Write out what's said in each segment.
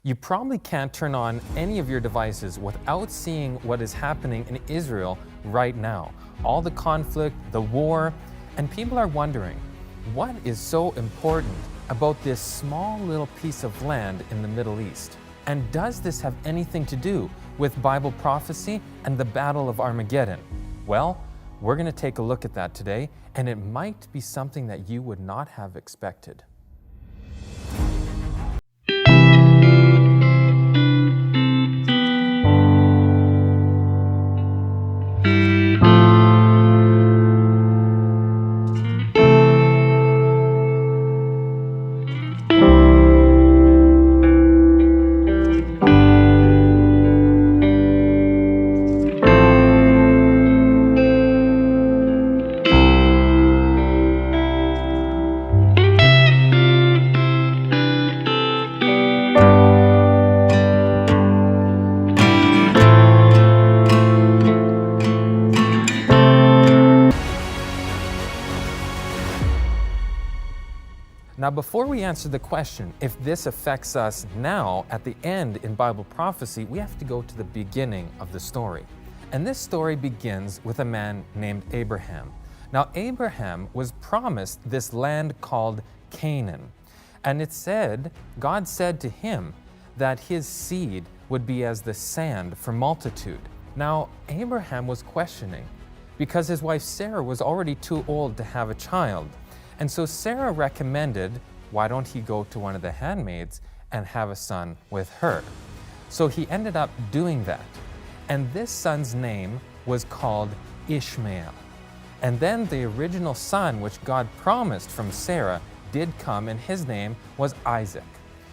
You probably can't turn on any of your devices without seeing what is happening in Israel right now. All the conflict, the war, and people are wondering, what is so important about this small little piece of land in the Middle East? And does this have anything to do with Bible prophecy and the Battle of Armageddon? Well, we're going to take a look at that today, and it might be something that you would not have expected. Now, before we answer the question if this affects us now at the end in Bible prophecy, we have to go to the beginning of the story. And this story begins with a man named Abraham. Now, Abraham was promised this land called Canaan. And it said, God said to him that his seed would be as the sand for multitude. Now, Abraham was questioning because his wife Sarah was already too old to have a child. And so Sarah recommended, why don't he go to one of the handmaids and have a son with her? So he ended up doing that. And this son's name was called Ishmael. And then the original son, which God promised from Sarah, did come, and his name was Isaac.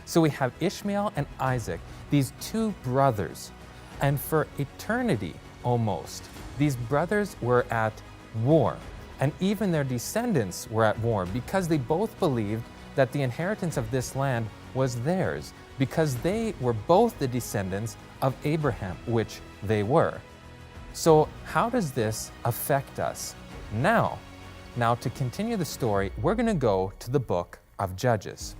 So we have Ishmael and Isaac, these two brothers. And for eternity, almost, these brothers were at war. And even their descendants were at war because they both believed that the inheritance of this land was theirs, because they were both the descendants of Abraham, which they were. So how does this affect us now? Now, to continue the story, we're going to go to the book of Judges.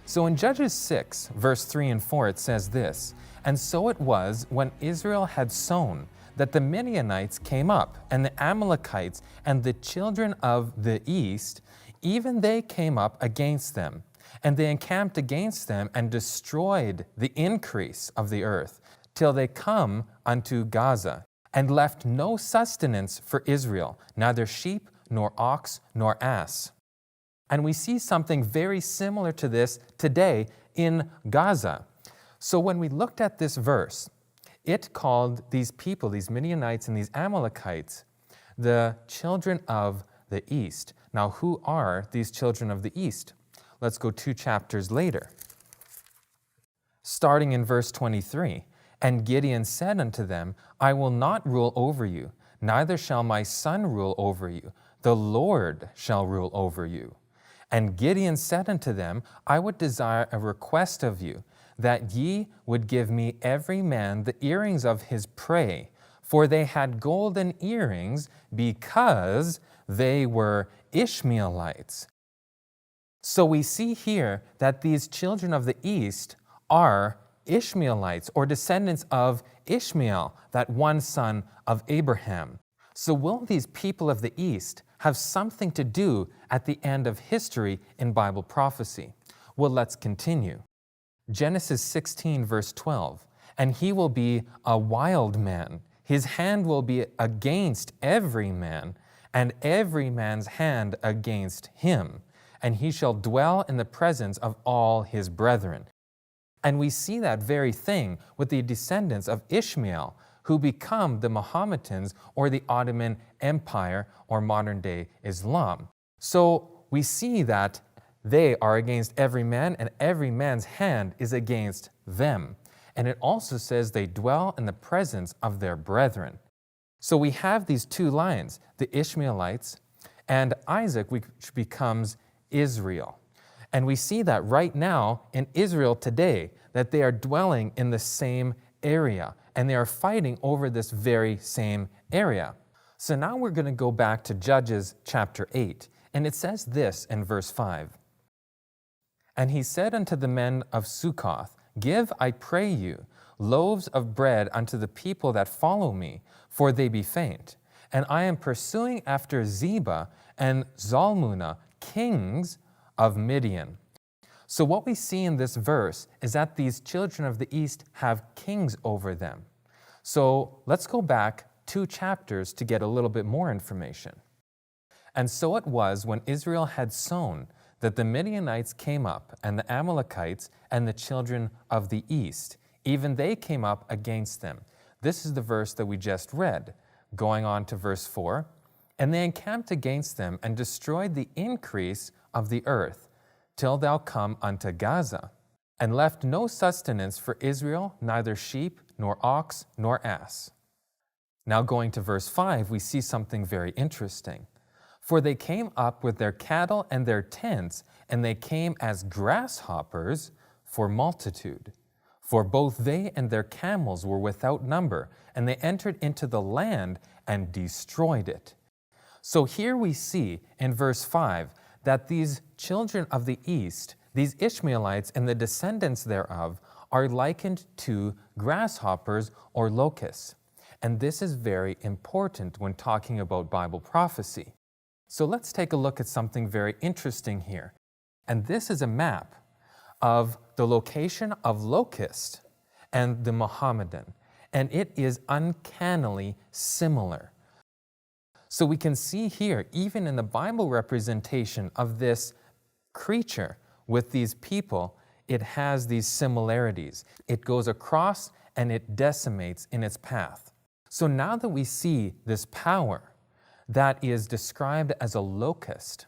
So in Judges 6, verse 3 and 4, it says this, "And so it was when Israel had sown, that the Midianites came up, and the Amalekites and the children of the east, even they came up against them. And they encamped against them and destroyed the increase of the earth, till they come unto Gaza, and left no sustenance for Israel, neither sheep, nor ox, nor ass." And we see something very similar to this today in Gaza. So when we looked at this verse, it called these people, these Midianites and these Amalekites, the children of the east. Now, who are these children of the east? Let's go 2 chapters later. Starting in verse 23, "And Gideon said unto them, I will not rule over you, neither shall my son rule over you. The Lord shall rule over you. And Gideon said unto them, I would desire a request of you, that ye would give me every man the earrings of his prey, for they had golden earrings, because they were Ishmaelites." So we see here that these children of the east are Ishmaelites, or descendants of Ishmael, that one son of Abraham. So will these people of the east have something to do at the end of history in Bible prophecy? Well, let's continue. Genesis 16, verse 12, "And he will be a wild man. His hand will be against every man, and every man's hand against him. And he shall dwell in the presence of all his brethren." And we see that very thing with the descendants of Ishmael, who become the Mohammedans or the Ottoman Empire or modern-day Islam. So we see that they are against every man, and every man's hand is against them. And it also says they dwell in the presence of their brethren. So we have these two lines, the Ishmaelites and Isaac, which becomes Israel. And we see that right now in Israel today, that they are dwelling in the same area, and they are fighting over this very same area. So now we're going to go back to Judges chapter 8, and it says this in verse 5. And he said unto the men of Succoth, Give, I pray you, loaves of bread unto the people that follow me, for they be faint. And I am pursuing after Zebah and Zalmunna, kings of Midian. So what we see in this verse is that these children of the east have kings over them. So let's go back 2 chapters to get a little bit more information. And so it was when Israel had sown that the Midianites came up, and the Amalekites and the children of the east, even they came up against them. This is the verse that we just read. Going on to verse 4, and they encamped against them and destroyed the increase of the earth, till thou come unto Gaza, and left no sustenance for Israel, neither sheep, nor ox, nor ass. Now going to verse 5, we see something very interesting. For they came up with their cattle and their tents, and they came as grasshoppers for multitude. For both they and their camels were without number, and they entered into the land and destroyed it. So here we see in verse 5 that these children of the east, these Ishmaelites and the descendants thereof, are likened to grasshoppers or locusts. And this is very important when talking about Bible prophecy. So let's take a look at something very interesting here. And this is a map of the location of locust and the Mohammedan. And it is uncannily similar. So we can see here, even in the Bible representation of this creature with these people, it has these similarities. It goes across and it decimates in its path. So now that we see this power that is described as a locust,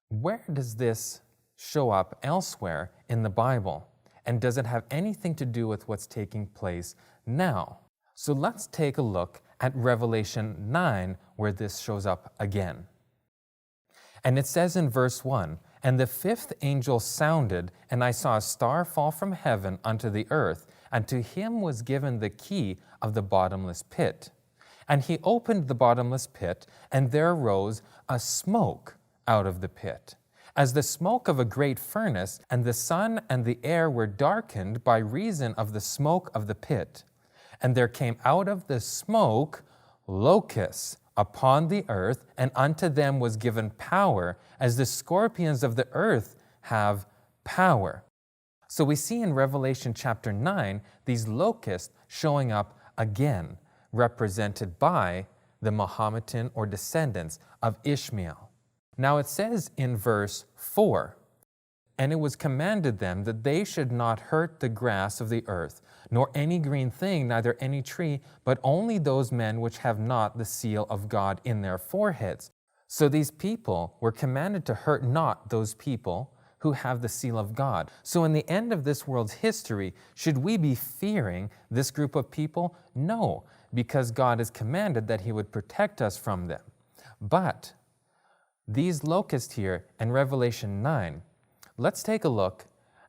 where does this show up elsewhere in the Bible? And does it have anything to do with what's taking place now? So let's take a look at Revelation 9, where this shows up again. And it says in verse 1, And the 5th angel sounded, and I saw a star fall from heaven unto the earth, and to him was given the key of the bottomless pit. And he opened the bottomless pit, and there arose a smoke out of the pit, as the smoke of a great furnace, and the sun and the air were darkened by reason of the smoke of the pit. And there came out of the smoke locusts upon the earth, and unto them was given power, as the scorpions of the earth have power. So we see in Revelation chapter 9, these locusts showing up again, represented by the Mohammedan or descendants of Ishmael. Now it says in verse 4, And it was commanded them that they should not hurt the grass of the earth, nor any green thing, neither any tree, but only those men which have not the seal of God in their foreheads. So these people were commanded to hurt not those people who have the seal of God. So in the end of this world's history, should we be fearing this group of people? No, because God has commanded that He would protect us from them. But these locusts here in Revelation 9, let's take a look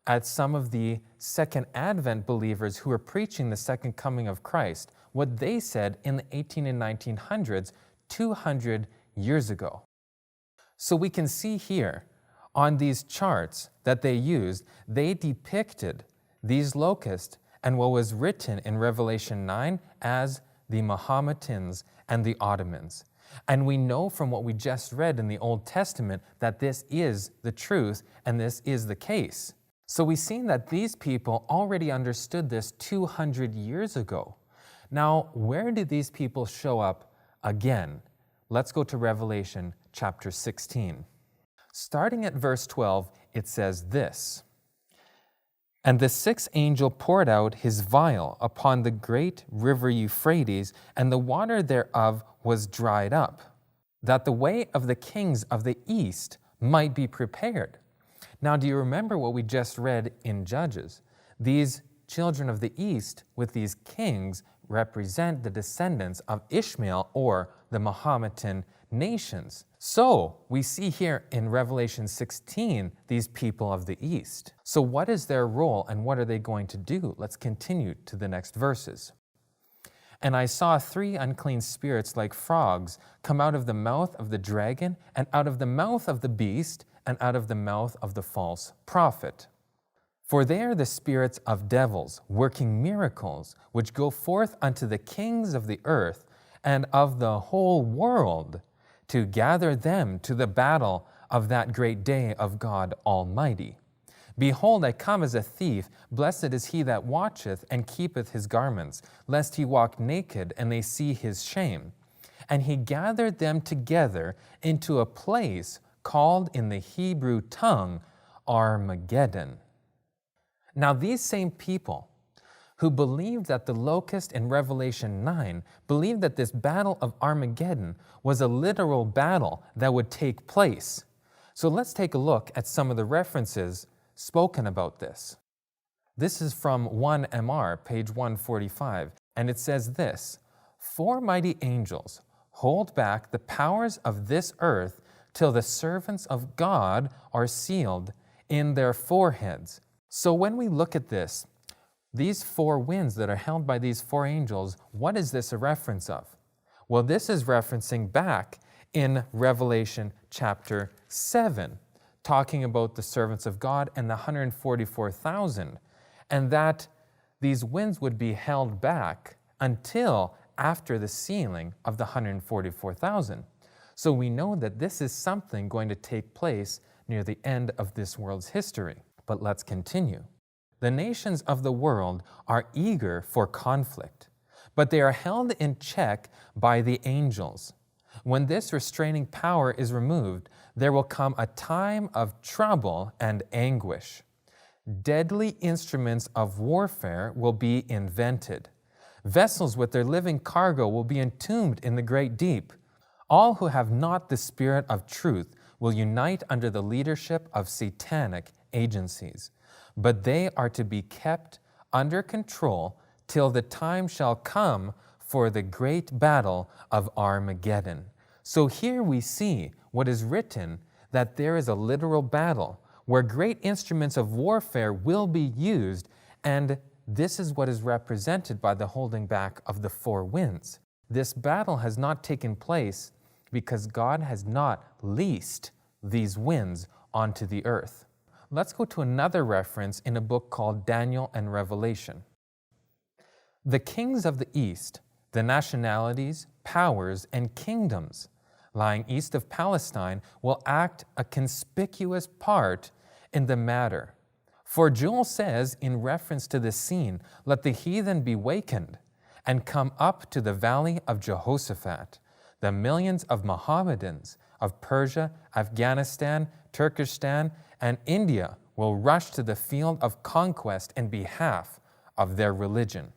at some of the Second Advent believers who are preaching the second coming of Christ, what they said in the 18 and 1900s, 200 years ago. So we can see here on these charts that they used, they depicted these locusts and what was written in Revelation 9 as the Mohammedans and the Ottomans. And we know from what we just read in the Old Testament that this is the truth and this is the case. So we've seen that these people already understood this 200 years ago. Now, where do these people show up again? Let's go to Revelation chapter 16. Starting at verse 12, it says this, And the 6th angel poured out his vial upon the great river Euphrates, and the water thereof was dried up, that the way of the kings of the east might be prepared. Now, do you remember what we just read in Judges? These children of the east with these kings represent the descendants of Ishmael or the Mohammedan nations. So we see here in Revelation 16 these people of the east. So what is their role and what are they going to do? Let's continue to the next verses. And I saw 3 unclean spirits like frogs come out of the mouth of the dragon and out of the mouth of the beast, and out of the mouth of the false prophet. For they are the spirits of devils, working miracles, which go forth unto the kings of the earth and of the whole world, to gather them to the battle of that great day of God Almighty. Behold, I come as a thief. Blessed is he that watcheth and keepeth his garments, lest he walk naked and they see his shame. And he gathered them together into a place called in the Hebrew tongue Armageddon. Now these same people who believed that the locust in Revelation 9 believed that this battle of Armageddon was a literal battle that would take place. So let's take a look at some of the references spoken about this. This is from 1MR, page 145, and it says this: 4 mighty angels hold back the powers of this earth till the servants of God are sealed in their foreheads. So when we look at this, these 4 winds that are held by these 4 angels, what is this a reference of? Well, this is referencing back in Revelation chapter 7, talking about the servants of God and the 144,000, and that these winds would be held back until after the sealing of the 144,000. So we know that this is something going to take place near the end of this world's history. But let's continue. The nations of the world are eager for conflict, but they are held in check by the angels. When this restraining power is removed, there will come a time of trouble and anguish. Deadly instruments of warfare will be invented. Vessels with their living cargo will be entombed in the great deep. All who have not the spirit of truth will unite under the leadership of satanic agencies, but they are to be kept under control till the time shall come for the great battle of Armageddon. So here we see what is written, that there is a literal battle where great instruments of warfare will be used, and this is what is represented by the holding back of the 4 winds. This battle has not taken place because God has not leased these winds onto the earth. Let's go to another reference in a book called Daniel and Revelation. The kings of the east, the nationalities, powers, and kingdoms lying east of Palestine will act a conspicuous part in the matter. For Joel says, in reference to this scene, let the heathen be wakened and come up to the valley of Jehoshaphat. The millions of Mohammedans of Persia, Afghanistan, Turkestan, and India will rush to the field of conquest in behalf of their religion.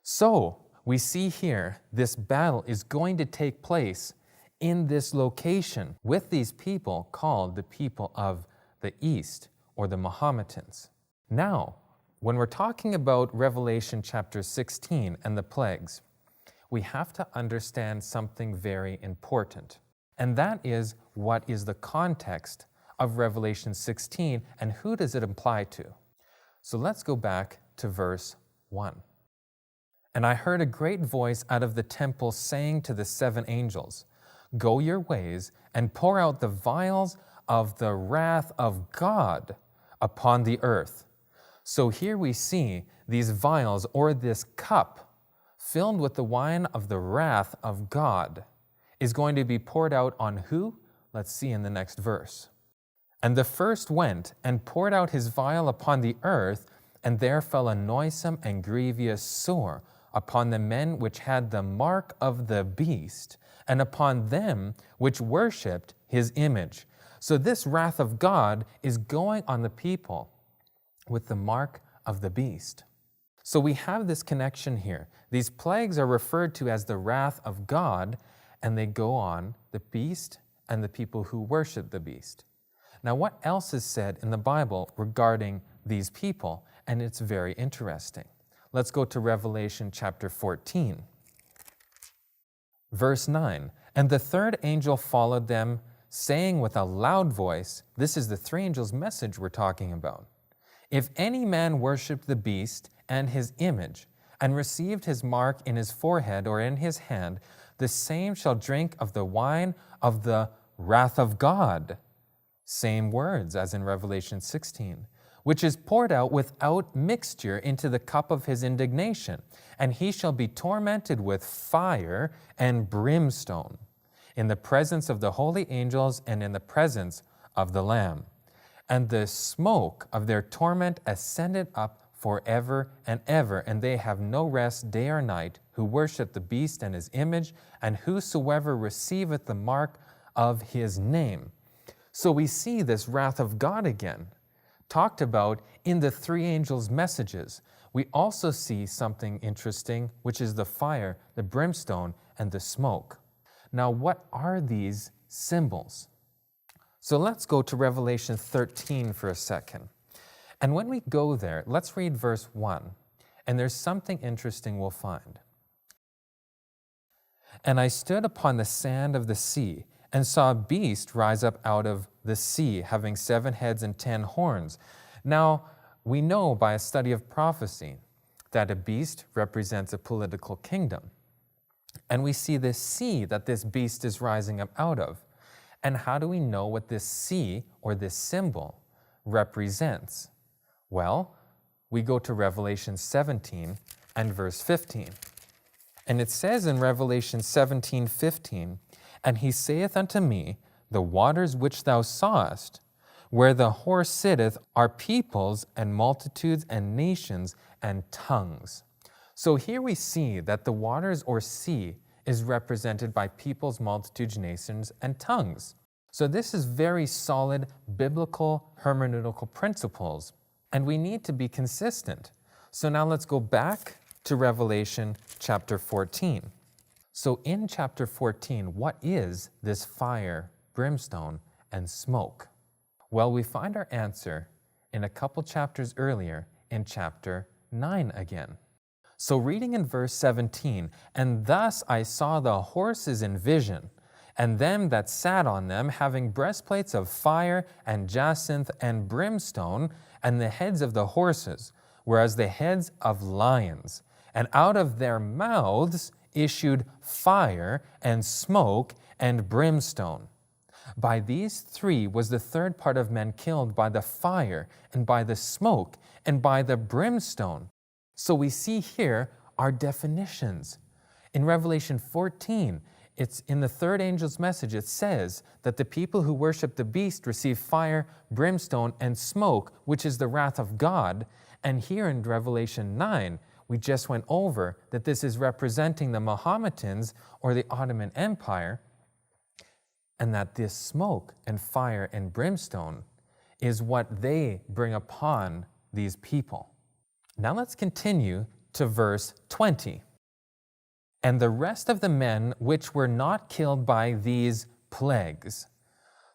So, we see here this battle is going to take place in this location with these people called the people of the East, or the Mohammedans. Now, when we're talking about Revelation chapter 16 and the plagues, we have to understand something very important, and that is what is the context of Revelation 16 and who does it apply to. So let's go back to verse 1. And I heard a great voice out of the temple saying to the 7 angels, Go your ways and pour out the vials of the wrath of God upon the earth. So here we see these vials, or this cup filled with the wine of the wrath of God, is going to be poured out on who? Let's see in the next verse. And the first went and poured out his vial upon the earth, and there fell a noisome and grievous sore upon the men which had the mark of the beast, and upon them which worshipped his image. So this wrath of God is going on the people with the mark of the beast. So we have this connection here. These plagues are referred to as the wrath of God, and they go on the beast and the people who worship the beast. Now, what else is said in the Bible regarding these people? And it's very interesting. Let's go to Revelation chapter 14. Verse 9, And the third angel followed them, saying with a loud voice, this is the 3 angels' message we're talking about, If any man worship the beast and his image, and received his mark in his forehead or in his hand, the same shall drink of the wine of the wrath of God, Same words as in Revelation 16, which is poured out without mixture into the cup of his indignation, and he shall be tormented with fire and brimstone in the presence of the holy angels and in the presence of the Lamb. And the smoke of their torment ascended up forever and ever, and they have no rest day or night, who worship the beast and his image, and whosoever receiveth the mark of his name. So we see this wrath of God again, talked about in the three angels' messages. We also see something interesting, which is the fire, the brimstone, and the smoke. Now, what are these symbols? So let's go to Revelation 13 for a second. And when we go there, let's read verse 1. And there's something interesting we'll find. And I stood upon the sand of the sea, and saw a beast rise up out of the sea, having 7 heads and 10 horns. Now, we know by a study of prophecy that a beast represents a political kingdom. And we see this sea that this beast is rising up out of. And how do we know what this sea, or this symbol, represents? Well, we go to Revelation 17 and verse 15. And it says in Revelation 17:15, and he saith unto me, the waters which thou sawest, where the horse sitteth, are peoples and multitudes and nations and tongues. So here we see that the waters or sea is represented by peoples, multitudes, nations, and tongues. So this is very solid biblical hermeneutical principles, and we need to be consistent. So now let's go back to Revelation chapter 14. So in chapter 14, what is this fire, brimstone, and smoke? Well, we find our answer in a couple chapters earlier in chapter 9 again. So reading in verse 17, and thus I saw the horses in vision, and them that sat on them, having breastplates of fire and jacinth and brimstone, and the heads of the horses, whereas the heads of lions, and out of their mouths issued fire and smoke and brimstone. By these 3 was the third part of men killed by the fire and by the smoke and by the brimstone. So we see here our definitions. In Revelation 14, it's in the third angel's message, it says that the people who worship the beast receive fire, brimstone, and smoke, which is the wrath of God. And here in Revelation 9, we just went over that this is representing the Mahometans or the Ottoman Empire, and that this smoke and fire and brimstone is what they bring upon these people. Now let's continue to verse 20. And the rest of the men which were not killed by these plagues.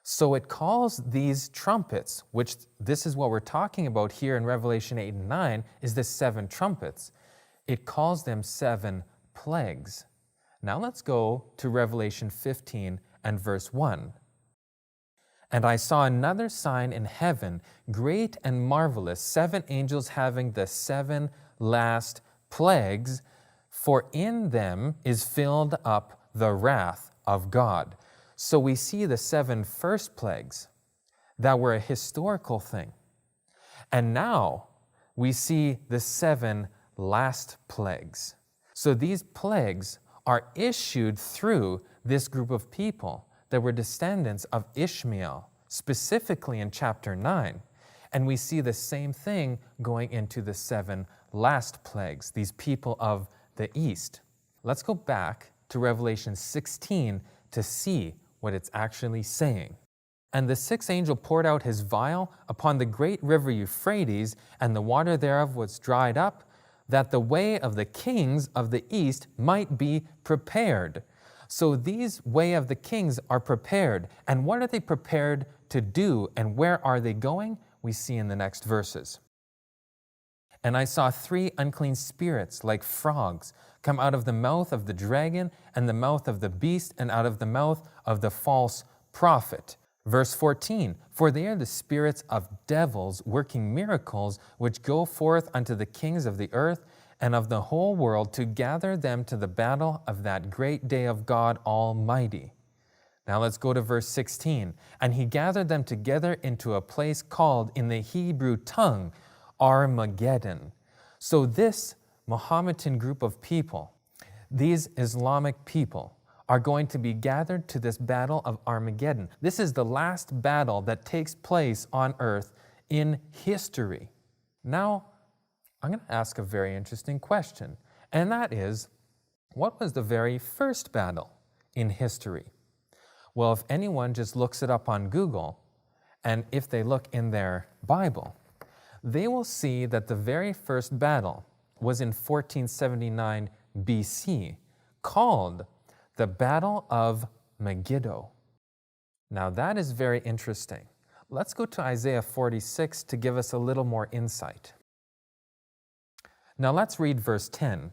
So it calls these trumpets, which this is what we're talking about here in Revelation 8 and 9, is the 7 trumpets. It calls them 7 plagues. Now let's go to Revelation 15 and verse 1. And I saw another sign in heaven, great and marvelous, 7 angels having the 7 last plagues, for in them is filled up the wrath of God. So we see the 7 first plagues that were a historical thing. And now we see the 7 last plagues. So these plagues are issued through this group of people that were descendants of Ishmael, specifically in chapter 9. And we see the same thing going into the 7 last plagues, these people of the east. Let's go back to Revelation 16 to see what it's actually saying. And the 6th angel poured out his vial upon the great river Euphrates, and the water thereof was dried up, that the way of the kings of the east might be prepared. So these way of the kings are prepared. And what are they prepared to do, and where are they going? We see in the next verses. And I saw 3 unclean spirits like frogs come out of the mouth of the dragon and the mouth of the beast and out of the mouth of the false prophet. Verse 14, for they are the spirits of devils working miracles, which go forth unto the kings of the earth and of the whole world to gather them to the battle of that great day of God Almighty. Now let's go to verse 16. And he gathered them together into a place called in the Hebrew tongue Armageddon. So this Mohammedan group of people, these Islamic people, are going to be gathered to this battle of Armageddon. This is the last battle that takes place on earth in history. Now, I'm going to ask a very interesting question, and that is, what was the very first battle in history? Well, if anyone just looks it up on Google, and if they look in their Bible, they will see that the very first battle was in 1479 BC, called the Battle of Megiddo. Now that is very interesting. Let's go to Isaiah 46 to give us a little more insight. Now let's read verse 10.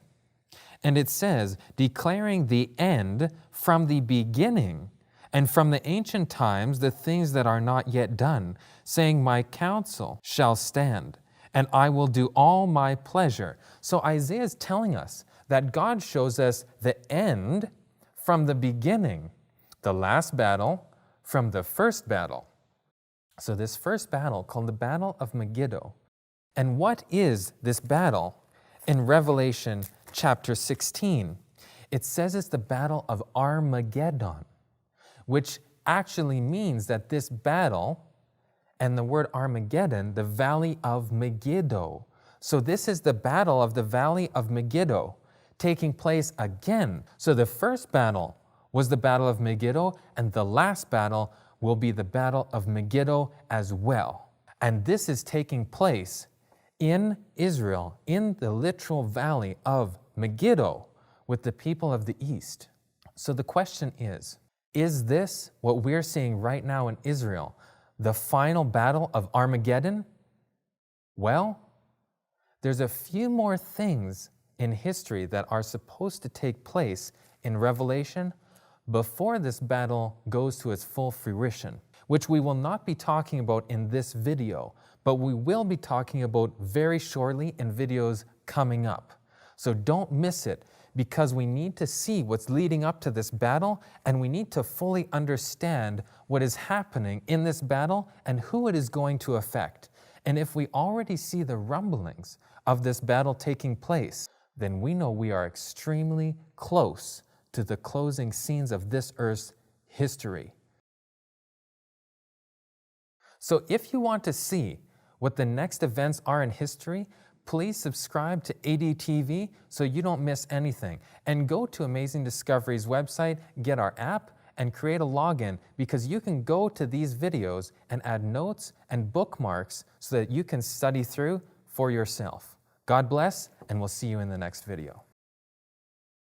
And it says, declaring the end from the beginning, and from the ancient times the things that are not yet done, saying, my counsel shall stand, and I will do all my pleasure. So Isaiah is telling us that God shows us the end from the beginning, the last battle from the first battle. So this first battle, called the Battle of Megiddo. And what is this battle? In Revelation chapter 16, it says it's the Battle of Armageddon, which actually means that this battle, and the word Armageddon, the Valley of Megiddo. So this is the battle of the Valley of Megiddo taking place again. So the first battle was the Battle of Megiddo, and the last battle will be the Battle of Megiddo as well. And this is taking place in Israel, in the literal valley of Megiddo, with the people of the east. So the question is this what we're seeing right now in Israel, the final battle of Armageddon? Well, there's a few more things in history that are supposed to take place in Revelation before this battle goes to its full fruition, which we will not be talking about in this video, but we will be talking about very shortly in videos coming up. So don't miss it, because we need to see what's leading up to this battle, and we need to fully understand what is happening in this battle and who it is going to affect. And if we already see the rumblings of this battle taking place, then we know we are extremely close to the closing scenes of this earth's history. So if you want to see what the next events are in history, please subscribe to ADTV so you don't miss anything. And go to Amazing Discovery's website, get our app, and create a login, because you can go to these videos and add notes and bookmarks so that you can study through for yourself. God bless, and we'll see you in the next video.